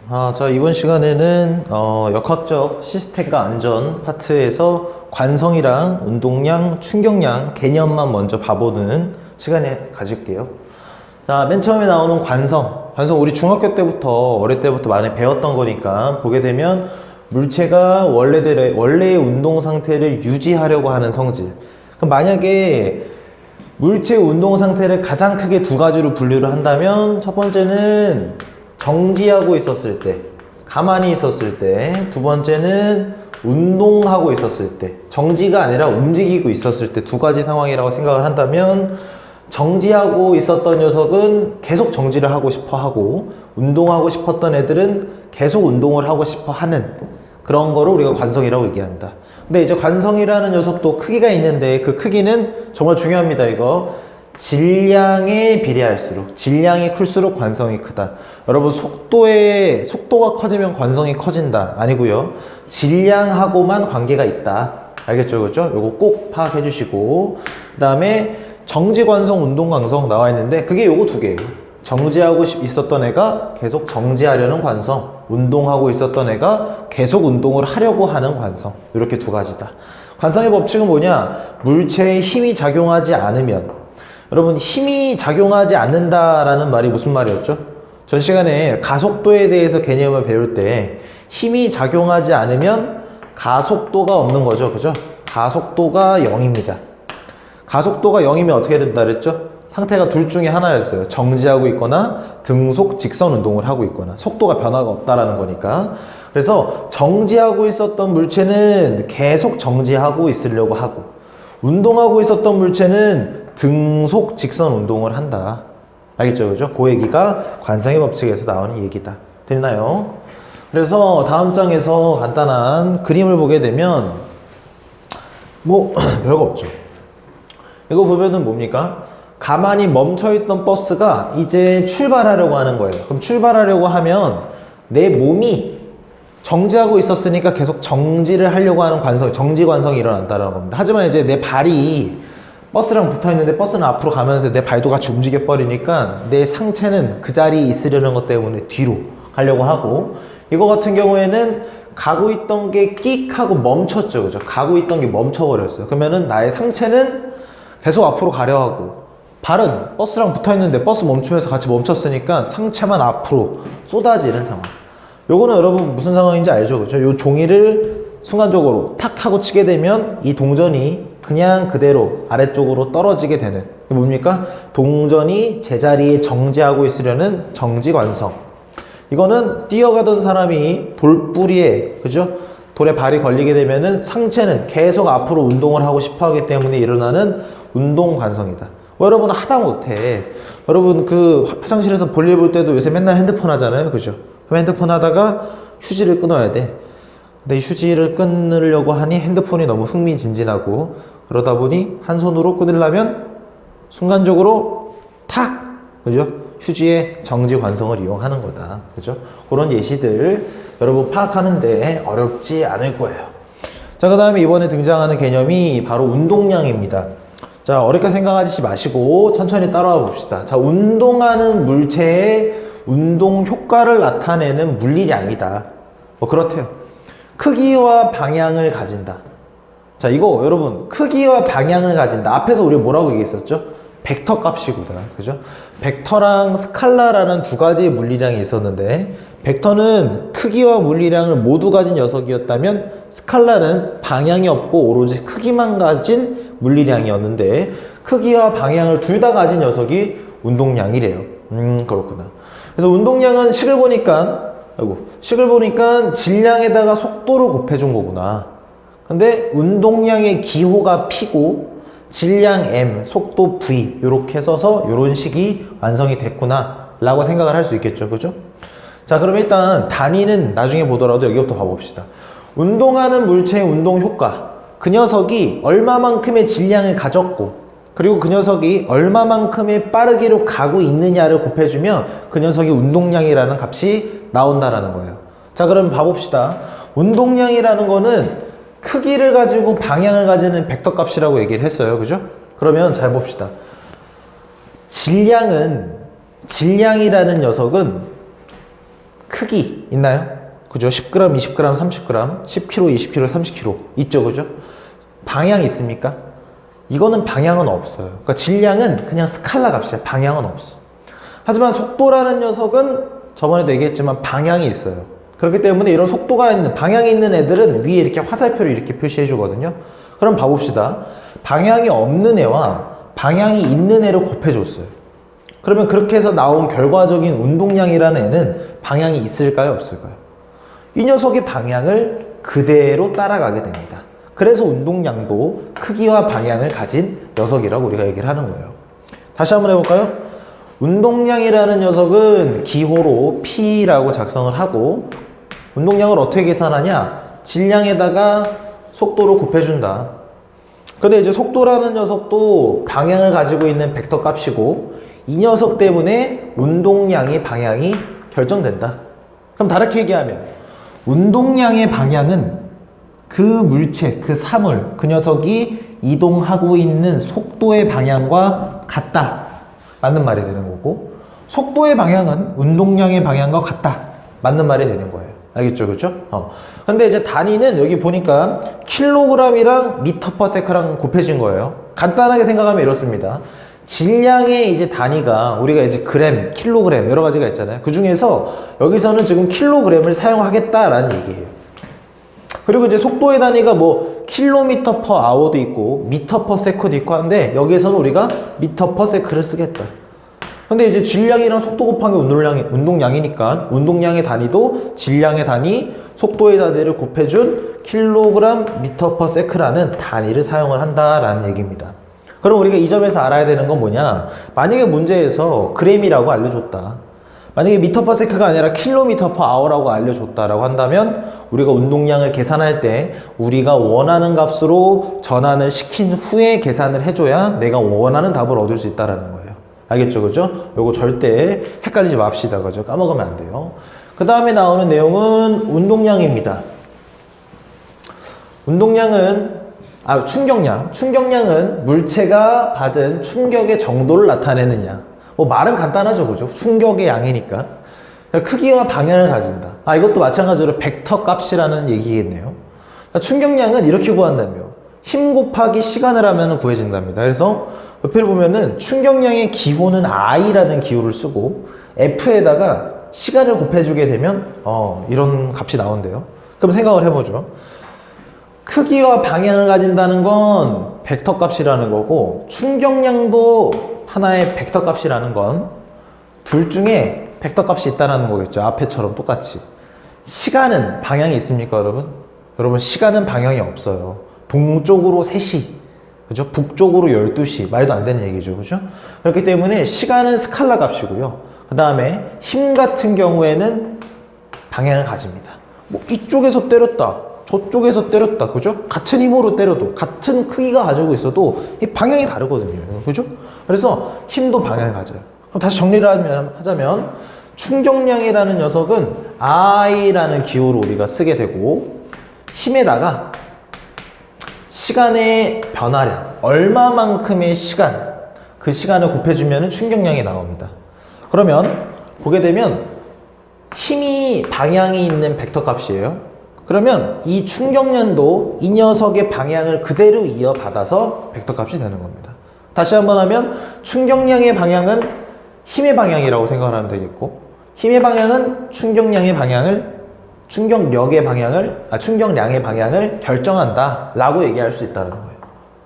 자, 이번 시간에는 역학적 시스템과 안전 파트에서 관성이랑 운동량, 충격량 개념만 먼저 봐보는 시간에 가질게요. 자, 맨 처음에 나오는 관성 우리 중학교 때부터 어릴 때부터 많이 배웠던 거니까 보게 되면 물체가 원래의 운동 상태를 유지하려고 하는 성질. 그럼 만약에 물체 운동 상태를 가장 크게 두 가지로 분류를 한다면 첫 번째는 정지하고 있었을 때, 가만히 있었을 때, 두 번째는 운동하고 있었을 때, 정지가 아니라 움직이고 있었을 때 두 가지 상황이라고 생각을 한다면 정지하고 있었던 녀석은 계속 정지를 하고 싶어 하고 운동하고 싶었던 애들은 계속 운동을 하고 싶어 하는 그런 거를 우리가 관성이라고 얘기한다. 근데 이제 관성이라는 녀석도 크기가 있는데 그 크기는 정말 중요합니다. 이거 질량에 비례할수록, 질량이 클수록 관성이 크다. 여러분 속도가 커지면 관성이 커진다 아니고요, 질량하고만 관계가 있다. 알겠죠? 그렇죠? 요거 꼭 파악해 주시고, 그 다음에 정지관성, 운동관성 나와 있는데 그게 요거 두 개예요. 정지하고 있었던 애가 계속 정지하려는 관성, 운동하고 있었던 애가 계속 운동을 하려고 하는 관성, 이렇게 두 가지다. 관성의 법칙은 뭐냐? 물체에 힘이 작용하지 않으면, 여러분 힘이 작용하지 않는다라는 말이 무슨 말이었죠? 전 시간에 가속도에 대해서 개념을 배울 때 힘이 작용하지 않으면 가속도가 없는 거죠. 그죠? 가속도가 0입니다. 가속도가 0이면 어떻게 된다 그랬죠? 상태가 둘 중에 하나였어요. 정지하고 있거나 등속 직선 운동을 하고 있거나, 속도가 변화가 없다라는 거니까. 그래서 정지하고 있었던 물체는 계속 정지하고 있으려고 하고, 운동하고 있었던 물체는 등속 직선 운동을 한다. 알겠죠? 그죠? 그 얘기가 관성의 법칙에서 나오는 얘기다. 됐나요? 그래서 다음 장에서 간단한 그림을 보게 되면 뭐 별거 없죠. 이거 보면은 뭡니까? 가만히 멈춰있던 버스가 이제 출발하려고 하는 거예요. 그럼 출발하려고 하면 내 몸이 정지하고 있었으니까 계속 정지를 하려고 하는 관성, 정지 관성이 일어난다는 겁니다. 하지만 이제 내 발이 버스랑 붙어 있는데 버스는 앞으로 가면서 내 발도 같이 움직여 버리니까 내 상체는 그 자리에 있으려는 것 때문에 뒤로 가려고 하고, 이거 같은 경우에는 가고 있던 게 끽 하고 멈췄죠. 그죠? 가고 있던 게 멈춰버렸어요. 그러면은 나의 상체는 계속 앞으로 가려 하고, 발은 버스랑 붙어 있는데 버스 멈추면서 같이 멈췄으니까 상체만 앞으로 쏟아지는 상황. 요거는 여러분 무슨 상황인지 알죠? 그죠? 요 종이를 순간적으로 탁 하고 치게 되면 이 동전이 그냥 그대로 아래쪽으로 떨어지게 되는, 이게 뭡니까? 동전이 제자리에 정지하고 있으려는 정지관성. 이거는 뛰어가던 사람이 돌뿌리에, 그죠? 돌에 발이 걸리게 되면은 상체는 계속 앞으로 운동을 하고 싶어 하기 때문에 일어나는 운동관성이다. 여러분은 하다못해, 여러분 그 화장실에서 볼일 볼 때도 요새 맨날 핸드폰 하잖아요. 그죠? 그럼 핸드폰 하다가 휴지를 끊어야 돼. 근데 휴지를 끊으려고 하니 핸드폰이 너무 흥미진진하고, 그러다 보니 한 손으로 끊으려면 순간적으로 탁! 그죠? 휴지의 정지 관성을 이용하는 거다. 그죠? 그런 예시들 여러분 파악하는데 어렵지 않을 거예요. 자, 그 다음에 이번에 등장하는 개념이 바로 운동량입니다. 자, 어렵게 생각하지 마시고 천천히 따라와 봅시다. 자, 운동하는 물체의 운동 효과를 나타내는 물리량이다. 뭐 그렇대요. 크기와 방향을 가진다. 자, 이거 여러분 크기와 방향을 가진다. 앞에서 우리 뭐라고 얘기했었죠? 벡터 값이구나. 그죠? 벡터랑 스칼라라는 두 가지의 물리량이 있었는데, 벡터는 크기와 물리량을 모두 가진 녀석이었다면 스칼라는 방향이 없고 오로지 크기만 가진 물리량이었는데, 크기와 방향을 둘 다 가진 녀석이 운동량이래요. 그렇구나. 그래서 운동량은 식을 보니까 질량에다가 속도를 곱해준 거구나. 근데 운동량의 기호가 P고 질량 M, 속도 V 이렇게 써서 이런 식이 완성이 됐구나 라고 생각을 할 수 있겠죠. 그죠? 자, 그럼 일단 단위는 나중에 보더라도 여기부터 봐봅시다. 운동하는 물체의 운동 효과, 그 녀석이 얼마만큼의 질량을 가졌고, 그리고 그 녀석이 얼마만큼의 빠르기로 가고 있느냐를 곱해주면 그 녀석이 운동량이라는 값이 나온다라는 거예요. 자, 그럼 봐봅시다. 운동량이라는 거는 크기를 가지고 방향을 가지는 벡터 값이라고 얘기를 했어요. 그죠? 그러면 잘 봅시다. 질량이라는 녀석은 크기 있나요? 그죠? 10g, 20g, 30g, 10kg, 20kg, 30kg 있죠, 그죠? 방향이 있습니까? 이거는 방향은 없어요. 그러니까 질량은 그냥 스칼라 값이야. 방향은 없어. 하지만 속도라는 녀석은 저번에도 얘기했지만 방향이 있어요. 그렇기 때문에 이런 속도가 있는, 방향이 있는 애들은 위에 이렇게 화살표를 이렇게 표시해 주거든요. 그럼 봐봅시다. 방향이 없는 애와 방향이 있는 애를 곱해줬어요. 그러면 그렇게 해서 나온 결과적인 운동량이라는 애는 방향이 있을까요? 없을까요? 이 녀석의 방향을 그대로 따라가게 됩니다. 그래서 운동량도 크기와 방향을 가진 녀석이라고 우리가 얘기를 하는 거예요. 다시 한번 해볼까요? 운동량이라는 녀석은 기호로 P라고 작성을 하고, 운동량을 어떻게 계산하냐? 질량에다가 속도를 곱해준다. 근데 이제 속도라는 녀석도 방향을 가지고 있는 벡터 값이고, 이 녀석 때문에 운동량의 방향이 결정된다. 그럼 다르게 얘기하면 운동량의 방향은 그 물체, 그 사물, 그 녀석이 이동하고 있는 속도의 방향과 같다. 맞는 말이 되는 거고, 속도의 방향은 운동량의 방향과 같다. 맞는 말이 되는 거예요. 알겠죠? 그죠? 근데 이제 단위는 여기 보니까 킬로그램이랑 미터 퍼 세크랑 곱해진 거예요. 간단하게 생각하면 이렇습니다. 질량의 이제 단위가 우리가 이제 그램, 킬로그램 여러 가지가 있잖아요. 그 중에서 여기서는 지금 킬로그램을 사용하겠다라는 얘기예요. 그리고 이제 속도의 단위가 뭐 킬로미터 퍼 아워도 있고 미터 퍼 세컨도 있고 하는데, 여기에서는 우리가 미터 퍼 세컨을 쓰겠다. 근데 이제 질량이랑 속도 곱한 게 운동량이니까 운동량의 단위도 질량의 단위, 속도의 단위를 곱해준 킬로그램 미터 퍼 세컨이라는 단위를 사용을 한다라는 얘기입니다. 그럼 우리가 이 점에서 알아야 되는 건 뭐냐? 만약에 문제에서 그램이라고 알려줬다. 만약에 미터 퍼 세컨가 아니라 킬로미터 퍼 아워라고 알려줬다라고 한다면, 우리가 운동량을 계산할 때 우리가 원하는 값으로 전환을 시킨 후에 계산을 해줘야 내가 원하는 답을 얻을 수 있다는 거예요. 알겠죠? 그죠? 요거 절대 헷갈리지 맙시다. 그죠? 까먹으면 안 돼요. 그 다음에 나오는 내용은 운동량입니다. 운동량은 충격량. 충격량은 물체가 받은 충격의 정도를 나타내느냐. 뭐 말은 간단하죠, 그죠? 충격의 양이니까. 크기와 방향을 가진다. 이것도 마찬가지로 벡터 값이라는 얘기겠네요. 충격량은 이렇게 구한다며. 힘 곱하기 시간을 하면 구해진답니다. 그래서 옆에 보면은 충격량의 기호는 I라는 기호를 쓰고 F에다가 시간을 곱해주게 되면 이런 값이 나온대요. 그럼 생각을 해보죠. 크기와 방향을 가진다는 건 벡터 값이라는 거고, 충격량도 하나의 벡터 값이라는 건 둘 중에 벡터 값이 있다는 거겠죠. 앞에처럼 똑같이. 시간은 방향이 있습니까, 여러분? 여러분, 시간은 방향이 없어요. 동쪽으로 3시, 그죠? 북쪽으로 12시. 말도 안 되는 얘기죠, 그죠? 그렇기 때문에 시간은 스칼라 값이고요. 그 다음에 힘 같은 경우에는 방향을 가집니다. 뭐 이쪽에서 때렸다, 저쪽에서 때렸다, 그죠? 같은 힘으로 때려도, 같은 크기가 가지고 있어도 이 방향이 다르거든요, 그죠? 그래서 힘도 방향을 가져요. 그럼 다시 정리를 하자면 충격량이라는 녀석은 I라는 기호로 우리가 쓰게 되고, 힘에다가 시간의 변화량, 얼마만큼의 시간, 그 시간을 곱해주면 충격량이 나옵니다. 그러면 보게 되면 힘이 방향이 있는 벡터 값이에요. 그러면 이 충격량도 이 녀석의 방향을 그대로 이어받아서 벡터 값이 되는 겁니다. 다시 한번 하면 충격량의 방향은 힘의 방향이라고 생각을 하면 되겠고, 힘의 방향은 충격량의 방향을, 충격량의 방향을 결정한다 라고 얘기할 수 있다는 거예요.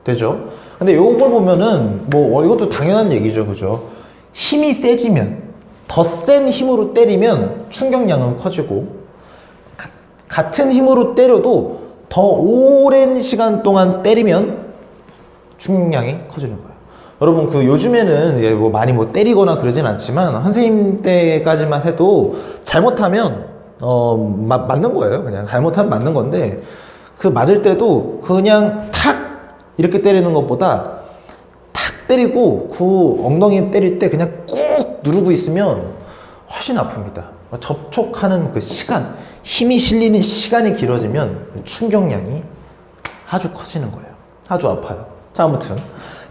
되죠? 근데 요걸 보면은 뭐 이것도 당연한 얘기죠, 그죠? 힘이 세지면, 더 센 힘으로 때리면 충격량은 커지고, 같은 힘으로 때려도 더 오랜 시간 동안 때리면 충격량이 커지는 거예요. 여러분, 요즘에는 뭐 많이 뭐 때리거나 그러진 않지만, 선생님 때까지만 해도 잘못하면 맞는 거예요. 그냥 잘못하면 맞는 건데, 그 맞을 때도 그냥 탁 이렇게 때리는 것보다 탁 때리고 그 엉덩이 때릴 때 그냥 꾹 누르고 있으면 훨씬 아픕니다. 접촉하는 그 시간, 힘이 실리는 시간이 길어지면 충격량이 아주 커지는 거예요. 아주 아파요. 자, 아무튼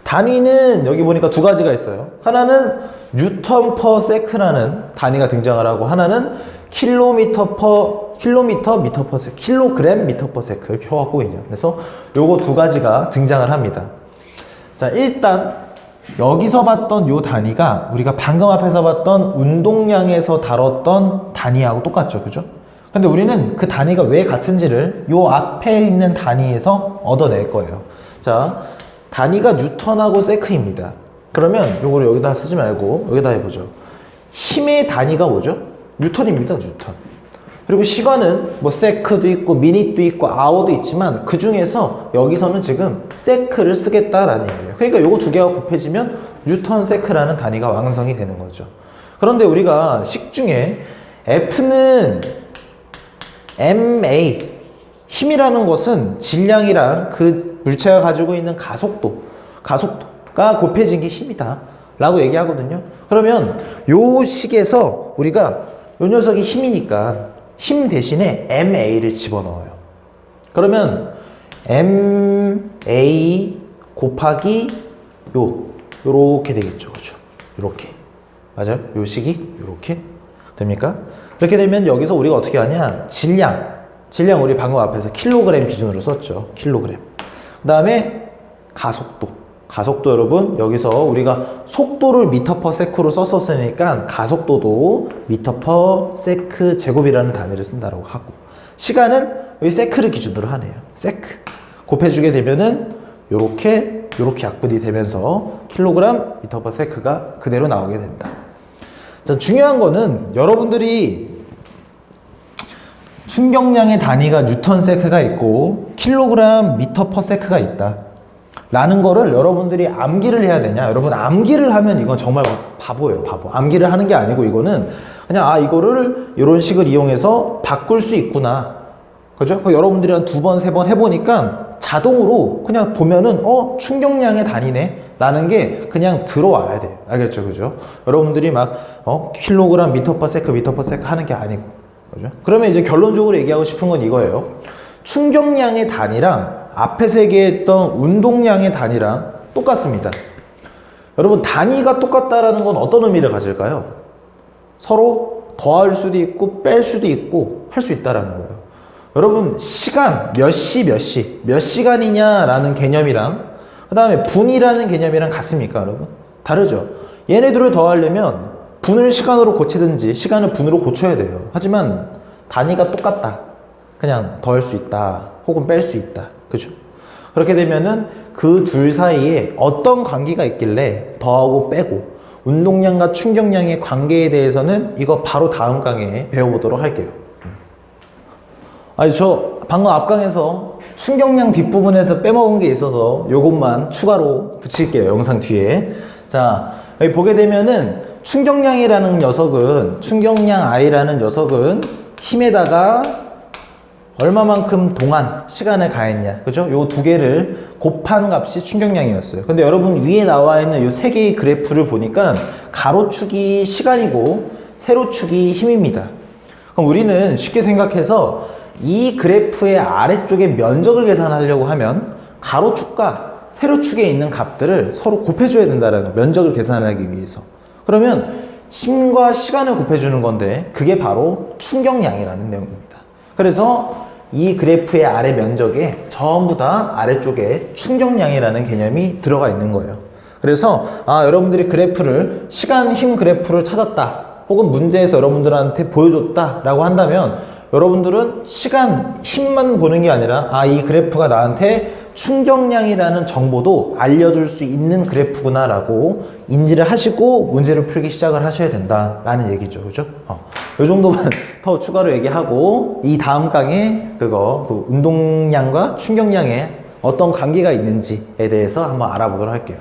단위는 여기 보니까 두 가지가 있어요. 하나는 뉴턴 퍼 세크라는 단위가 등장을 하고, 하나는 킬로미터 미터 퍼 세크, 킬로그램 미터 퍼 세크 이렇게 갖고 있네요. 그래서 요거 두 가지가 등장을 합니다. 자, 일단 여기서 봤던 요 단위가 우리가 방금 앞에서 봤던 운동량에서 다뤘던 단위하고 똑같죠, 그죠? 근데 우리는 그 단위가 왜 같은지를 요 앞에 있는 단위에서 얻어낼 거예요. 자, 단위가 뉴턴하고 세크입니다. 그러면 요거를 여기다 쓰지 말고 여기다 해보죠. 힘의 단위가 뭐죠? 뉴턴입니다, 뉴턴. 그리고 시간은 뭐 세크도 있고 미닛도 있고 아워도 있지만 그 중에서 여기서는 지금 세크를 쓰겠다라는 얘기예요. 그러니까 요거 두 개가 곱해지면 뉴턴 세크라는 단위가 완성이 되는 거죠. 그런데 우리가 식 중에 F는 ma, 힘이라는 것은 질량이랑 그 물체가 가지고 있는 가속도가 곱해진 게 힘이다 라고 얘기하거든요. 그러면 요 식에서 우리가 요 녀석이 힘이니까 힘 대신에 ma를 집어넣어요. 그러면 ma 곱하기 요렇게 되겠죠, 그죠? 요렇게 맞아요? 요 식이 요렇게 됩니까? 그렇게 되면 여기서 우리가 어떻게 하냐, 질량 우리 방금 앞에서 킬로그램 기준으로 썼죠. 킬로그램. 그 다음에 가속도 여러분, 여기서 우리가 속도를 미터 퍼 세크로 썼었으니까 가속도도 미터 퍼 세크 제곱이라는 단위를 쓴다고 하고, 시간은 여기 세크를 기준으로 하네요. 세크 곱해주게 되면은 요렇게 약분이 되면서 킬로그램 미터 퍼 세크가 그대로 나오게 된다. 자, 중요한 거는 여러분들이 충격량의 단위가 뉴턴 세크가 있고 킬로그램 미터 퍼 세크가 있다 라는 거를 여러분들이 암기를 해야 되냐? 여러분, 암기를 하면 이건 정말 바보예요, 바보. 암기를 하는 게 아니고 이거는 그냥 이거를 이런 식을 이용해서 바꿀 수 있구나, 그죠? 여러분들이 한 2번, 3번 해보니까 자동으로 그냥 보면은 충격량의 단위네 라는 게 그냥 들어와야 돼요. 알겠죠, 그죠? 여러분들이 막 킬로그램 미터 퍼 세크 하는 게 아니고, 그죠? 그러면 이제 결론적으로 얘기하고 싶은 건 이거예요. 충격량의 단위랑 앞에서 얘기했던 운동량의 단위랑 똑같습니다. 여러분, 단위가 똑같다라는 건 어떤 의미를 가질까요? 서로 더할 수도 있고 뺄 수도 있고 할 수 있다라는 거예요. 여러분, 시간 몇 시간이냐라는 개념이랑 그 다음에 분이라는 개념이랑 같습니까, 여러분? 다르죠. 얘네들을 더하려면 분을 시간으로 고치든지 시간을 분으로 고쳐야 돼요. 하지만 단위가 똑같다. 그냥 더할 수 있다 혹은 뺄 수 있다, 그죠? 그렇게 되면은 그 둘 사이에 어떤 관계가 있길래 더하고 빼고 운동량과 충격량의 관계에 대해서는 이거 바로 다음 강의에 배워보도록 할게요. 저 방금 앞강에서 충격량 뒷부분에서 빼먹은 게 있어서 요것만 추가로 붙일게요, 영상 뒤에. 자, 여기 보게 되면은 충격량이라는 녀석은, 충격량 I라는 녀석은 힘에다가 얼마만큼 동안 시간을 가했냐, 그죠? 요 두 개를 곱한 값이 충격량이었어요. 근데 여러분, 위에 나와 있는 요 세 개의 그래프를 보니까 가로축이 시간이고 세로축이 힘입니다. 그럼 우리는 쉽게 생각해서 이 그래프의 아래쪽에 면적을 계산하려고 하면 가로축과 세로축에 있는 값들을 서로 곱해줘야 된다는 거예요, 면적을 계산하기 위해서. 그러면 힘과 시간을 곱해주는 건데 그게 바로 충격량이라는 내용입니다. 그래서 이 그래프의 아래 면적에 전부 다 아래쪽에 충격량이라는 개념이 들어가 있는 거예요. 그래서 여러분들이 그래프를, 시간, 힘 그래프를 찾았다 혹은 문제에서 여러분들한테 보여줬다 라고 한다면 여러분들은 시간, 힘만 보는 게 아니라 이 그래프가 나한테 충격량이라는 정보도 알려줄 수 있는 그래프구나 라고 인지를 하시고 문제를 풀기 시작을 하셔야 된다 라는 얘기죠, 그죠? 요 정도만 더 추가로 얘기하고 이 다음 강에 그 운동량과 충격량에 어떤 관계가 있는지에 대해서 한번 알아보도록 할게요.